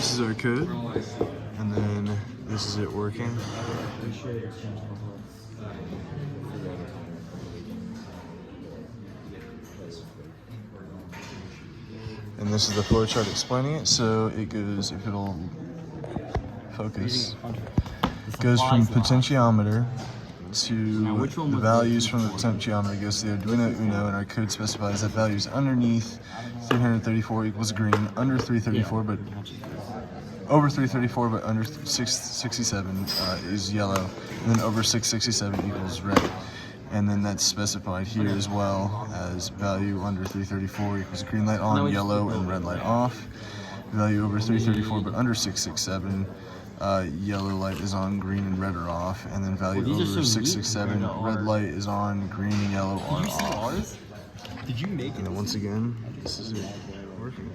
this is our code, and then this is it working. And this is the flow chart explaining it. So it goes, if it'll focus, goes from potentiometer to the values from the potentiometer, goes to the Arduino Uno, and our code specifies that values underneath 334 equals green, under 334 but over 334 but under 667 is yellow, and then over 667 equals red. And then that's specified here as well as value under 334 equals green light on, yellow, and red light off. Value over 334 but under 667, yellow light is on, green and red are off. And then value over 667, red light is on, green and yellow are off. Did you make it? And then once again, this is it working.